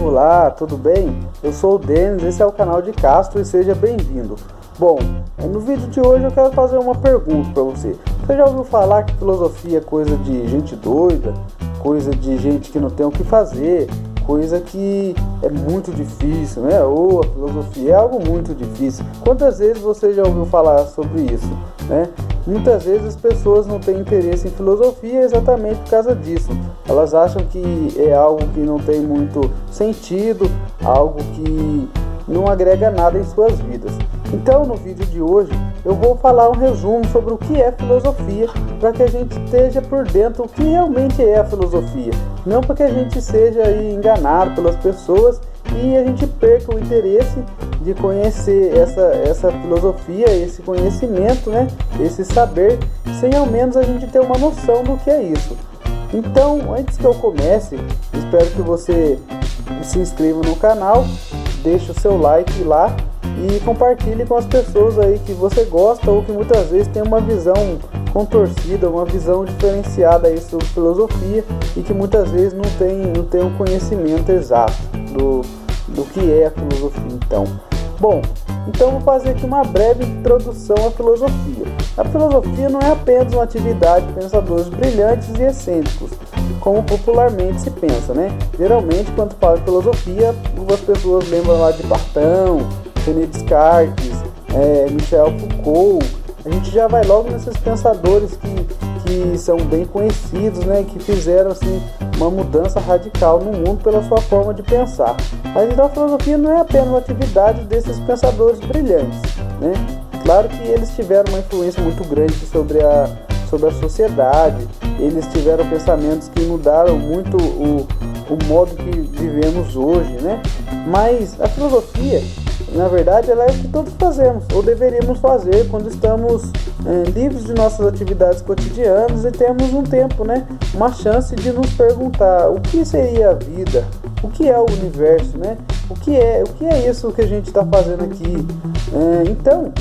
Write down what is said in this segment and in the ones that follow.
Olá, tudo bem? Eu sou o Denis, esse é o canal de Castro e seja bem-vindo. Bom, no vídeo de hoje eu quero fazer uma pergunta para você. Você já ouviu falar que filosofia é coisa de gente doida? Coisa de gente que não tem o que fazer? Coisa que é muito difícil, né? Ou a filosofia é algo muito difícil. Quantas vezes você já ouviu falar sobre isso, né? Muitas vezes as pessoas não têm interesse em filosofia exatamente por causa disso. Elas acham que é algo que não tem muito sentido, algo que não agrega nada em suas vidas. Então, no vídeo de hoje, eu vou falar um resumo sobre o que é filosofia, para que a gente esteja por dentro do que realmente é a filosofia. Não para que a gente seja aí enganado pelas pessoas e a gente perca o interesse de conhecer essa filosofia, esse conhecimento, né? Esse saber, sem ao menos a gente ter uma noção do que é isso. Então, antes que eu comece, espero que você se inscreva no canal, deixe o seu like lá e compartilhe com as pessoas aí que você gosta ou que muitas vezes tem uma visão contorcida, uma visão diferenciada aí sobre filosofia e que muitas vezes não tem um conhecimento exato do que é a filosofia. Então vou fazer aqui uma breve introdução à filosofia. A filosofia não é apenas uma atividade de pensadores brilhantes e excêntricos, como popularmente se pensa, né? Geralmente, quando fala de filosofia, as pessoas lembram lá de Platão, René Descartes, Michel Foucault. A gente já vai logo nesses pensadores que são bem conhecidos, né? Que fizeram assim uma mudança radical no mundo pela sua forma de pensar. Mas então a filosofia não é apenas uma atividade desses pensadores brilhantes, né? Claro que eles tiveram uma influência muito grande sobre a sociedade, eles tiveram pensamentos que mudaram muito o modo que vivemos hoje, né? Mas a filosofia, na verdade, ela é o que todos fazemos, ou deveríamos fazer quando estamos livres de nossas atividades cotidianas e temos um tempo, né? Uma chance de nos perguntar o que seria a vida, o que é o universo, né? O que é isso que a gente está fazendo aqui? Então,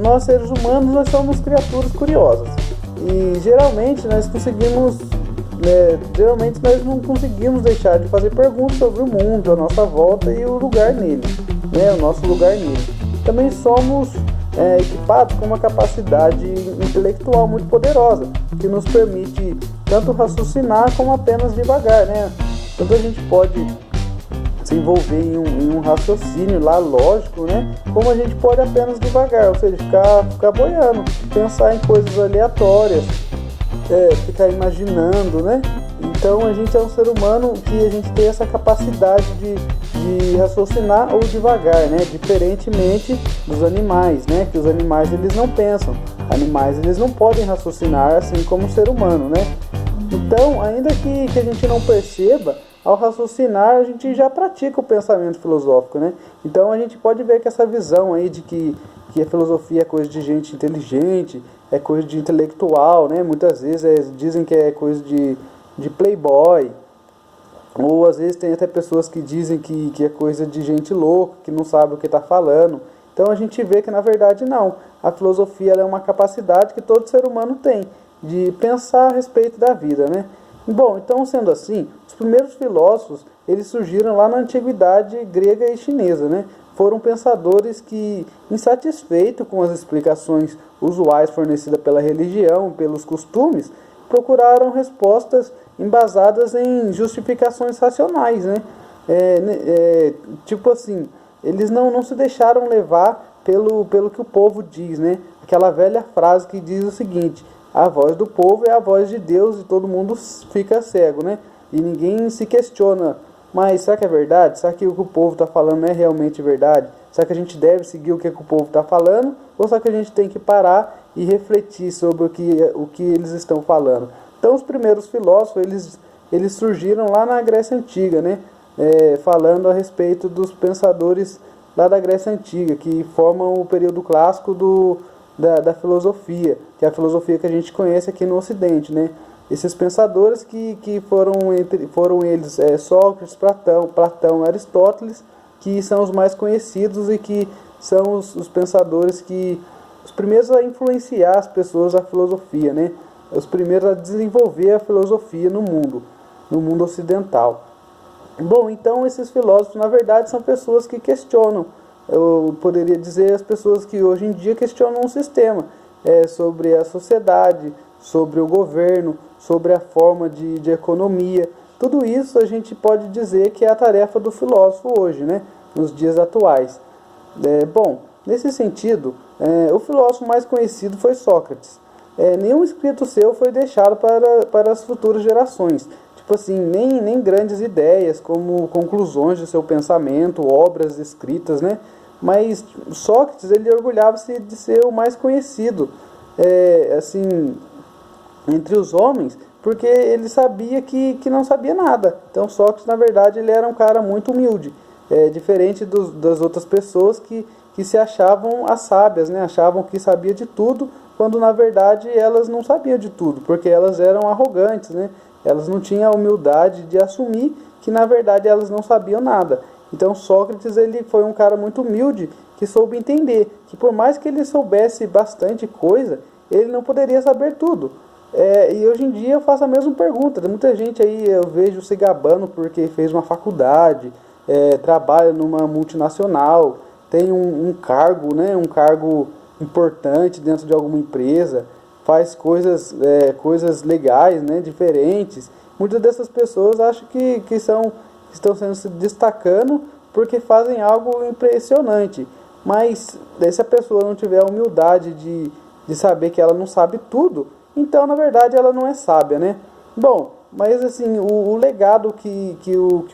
nós seres humanos, nós somos criaturas curiosas. E geralmente nós não conseguimos deixar de fazer perguntas sobre o mundo, a nossa volta e o lugar nele, né? O nosso lugar nele. Também somos equipados com uma capacidade intelectual muito poderosa, que nos permite tanto raciocinar como apenas divagar, né? Tanto a gente pode se envolver em um raciocínio lá lógico, né? Como a gente pode apenas devagar, ou seja, ficar boiando, pensar em coisas aleatórias, ficar imaginando, né? Então a gente é um ser humano que a gente tem essa capacidade de raciocinar ou devagar, né? Diferentemente dos animais, né? Que os animais eles não pensam, animais eles não podem raciocinar assim como o ser humano, né? Então, ainda que a gente não perceba, ao raciocinar a gente já pratica o pensamento filosófico, né? Então a gente pode ver que essa visão aí de que a filosofia é coisa de gente inteligente, é coisa de intelectual, né? Muitas vezes dizem que é coisa de playboy, ou às vezes tem até pessoas que dizem que é coisa de gente louca, que não sabe o que está falando. Então a gente vê que na verdade não. A filosofia ela é uma capacidade que todo ser humano tem de pensar a respeito da vida, né? Bom, então sendo assim, os primeiros filósofos, eles surgiram lá na antiguidade grega e chinesa, né? Foram pensadores que, insatisfeitos com as explicações usuais fornecidas pela religião, pelos costumes, procuraram respostas embasadas em justificações racionais, né? Tipo assim, eles não se deixaram levar pelo que o povo diz, né? Aquela velha frase que diz o seguinte: a voz do povo é a voz de Deus e todo mundo fica cego, né? E ninguém se questiona, mas será que é verdade? Será que o que o povo está falando é realmente verdade? Será que a gente deve seguir o que o povo está falando? Ou será que a gente tem que parar e refletir sobre o que eles estão falando? Então os primeiros filósofos, eles surgiram lá na Grécia Antiga, né? Falando a respeito dos pensadores lá da Grécia Antiga, que formam o período clássico da filosofia, que é a filosofia que a gente conhece aqui no Ocidente, né? Esses pensadores que foram eles Sócrates, Platão, Aristóteles, que são os mais conhecidos e que são os pensadores os primeiros a influenciar as pessoas a filosofia, né? Os primeiros a desenvolver a filosofia no mundo ocidental. Bom, então esses filósofos, na verdade, são pessoas que questionam. Eu poderia dizer as pessoas que hoje em dia questionam o sistema, sobre a sociedade, sobre o governo, sobre a forma de economia. Tudo isso a gente pode dizer que é a tarefa do filósofo hoje, né, nos dias atuais. Bom, nesse sentido, o filósofo mais conhecido foi Sócrates. Nenhum escrito seu foi deixado para as futuras gerações. Tipo assim, nem grandes ideias como conclusões de seu pensamento, obras escritas, né? Mas Sócrates, ele orgulhava-se de ser o mais conhecido, assim, entre os homens, porque ele sabia que não sabia nada. Então Sócrates, na verdade, ele era um cara muito humilde, diferente das outras pessoas que se achavam as sábias, né? Achavam que sabia de tudo, quando na verdade elas não sabiam de tudo, porque elas eram arrogantes, né? Elas não tinham a humildade de assumir que na verdade elas não sabiam nada. Então Sócrates, ele foi um cara muito humilde, que soube entender que por mais que ele soubesse bastante coisa, ele não poderia saber tudo. E hoje em dia eu faço a mesma pergunta. Tem muita gente aí, eu vejo se gabando porque fez uma faculdade, trabalha numa multinacional, tem um cargo, né, um cargo importante dentro de alguma empresa, faz coisas legais, né, diferentes. Muitas dessas pessoas acham que estão se destacando porque fazem algo impressionante. Mas se a pessoa não tiver a humildade de saber que ela não sabe tudo, então na verdade ela não é sábia, né? Bom, mas assim, o legado que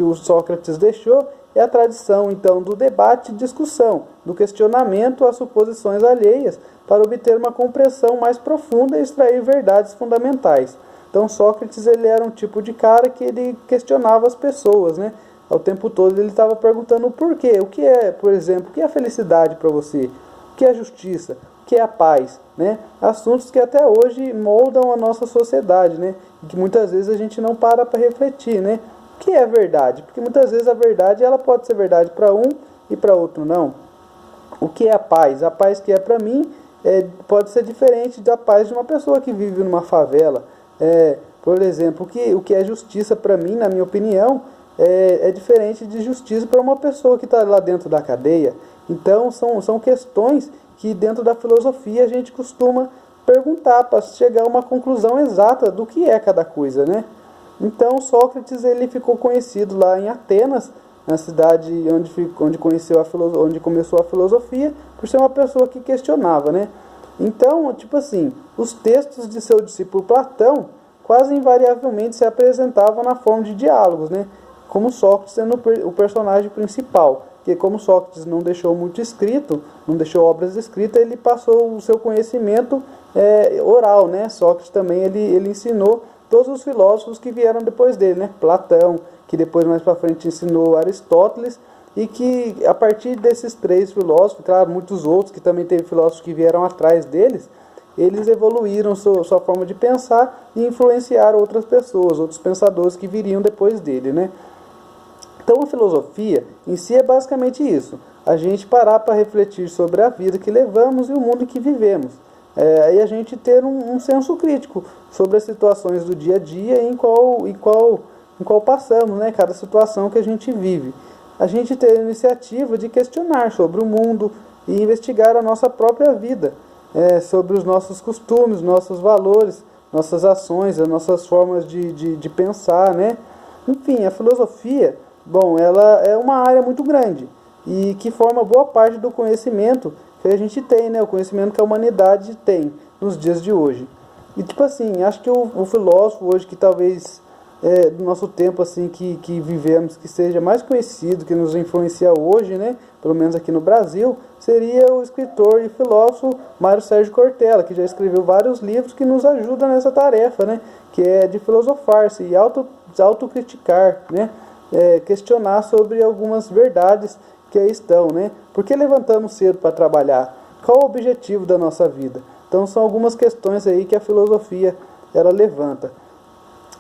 o Sócrates deixou é a tradição, então, do debate e discussão, do questionamento às suposições alheias, para obter uma compreensão mais profunda e extrair verdades fundamentais. Então, Sócrates, ele era um tipo de cara que ele questionava as pessoas, né? Ao tempo todo ele estava perguntando o porquê, o que é, por exemplo, o que é a felicidade para você, o que é a justiça, o que é a paz, né? Assuntos que até hoje moldam a nossa sociedade, né? E que muitas vezes a gente não para refletir, né? O que é verdade? Porque muitas vezes a verdade ela pode ser verdade para um e para outro não. O que é a paz? A paz que é para mim pode ser diferente da paz de uma pessoa que vive numa favela. Por exemplo, o que é justiça para mim, na minha opinião, é diferente de justiça para uma pessoa que está lá dentro da cadeia. Então são questões que dentro da filosofia a gente costuma perguntar para chegar a uma conclusão exata do que é cada coisa, né? Então Sócrates, ele ficou conhecido lá em Atenas, na cidade onde começou a filosofia, por ser uma pessoa que questionava, né? Então, tipo assim, os textos de seu discípulo Platão quase invariavelmente se apresentavam na forma de diálogos, né? Como Sócrates sendo o personagem principal, que como Sócrates não deixou muito escrito, não deixou obras escritas, ele passou o seu conhecimento oral, né? Sócrates também ele ensinou todos os filósofos que vieram depois dele, né? Platão, que depois mais para frente ensinou Aristóteles, e que a partir desses três filósofos, claro, muitos outros que também teve filósofos que vieram atrás deles, eles evoluíram sua forma de pensar e influenciaram outras pessoas, outros pensadores que viriam depois dele, né? Então a filosofia em si é basicamente isso, a gente parar para refletir sobre a vida que levamos e o mundo em que vivemos. E a gente ter um senso crítico sobre as situações do dia a dia em qual passamos, né? Cada situação que a gente vive. A gente ter a iniciativa de questionar sobre o mundo e investigar a nossa própria vida, sobre os nossos costumes, nossos valores, nossas ações, as nossas formas de pensar, né? Enfim, a filosofia, bom, ela é uma área muito grande e que forma boa parte do conhecimento que a gente tem, né? O conhecimento que a humanidade tem nos dias de hoje. E tipo assim, acho que o filósofo hoje que talvez do nosso tempo assim que vivemos, que seja mais conhecido, que nos influencia hoje, né? Pelo menos aqui no Brasil, seria o escritor e filósofo Mário Sérgio Cortella, que já escreveu vários livros que nos ajudam nessa tarefa, né? Que é de filosofar-se e autocriticar, né? Questionar sobre algumas verdades que aí estão, né? Por que levantamos cedo para trabalhar? Qual o objetivo da nossa vida? Então são algumas questões aí que a filosofia ela levanta.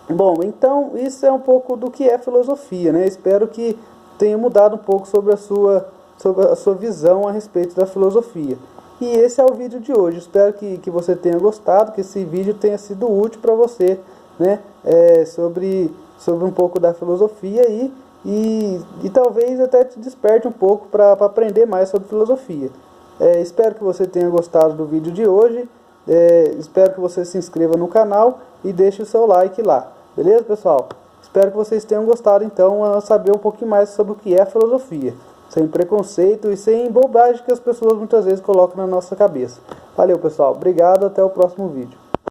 Bom, então isso é um pouco do que é filosofia, né? Espero que tenha mudado um pouco sobre a sua visão a respeito da filosofia. E esse é o vídeo de hoje. Espero que você tenha gostado, que esse vídeo tenha sido útil para você, né? Sobre um pouco da filosofia aí. e talvez até te desperte um pouco para aprender mais sobre filosofia. Espero que você tenha gostado do vídeo de hoje. Espero que você se inscreva no canal e deixe o seu like lá. Beleza, pessoal? Espero que vocês tenham gostado, então, a saber um pouquinho mais sobre o que é filosofia. Sem preconceito e sem bobagem que as pessoas muitas vezes colocam na nossa cabeça. Valeu, pessoal. Obrigado. Até o próximo vídeo.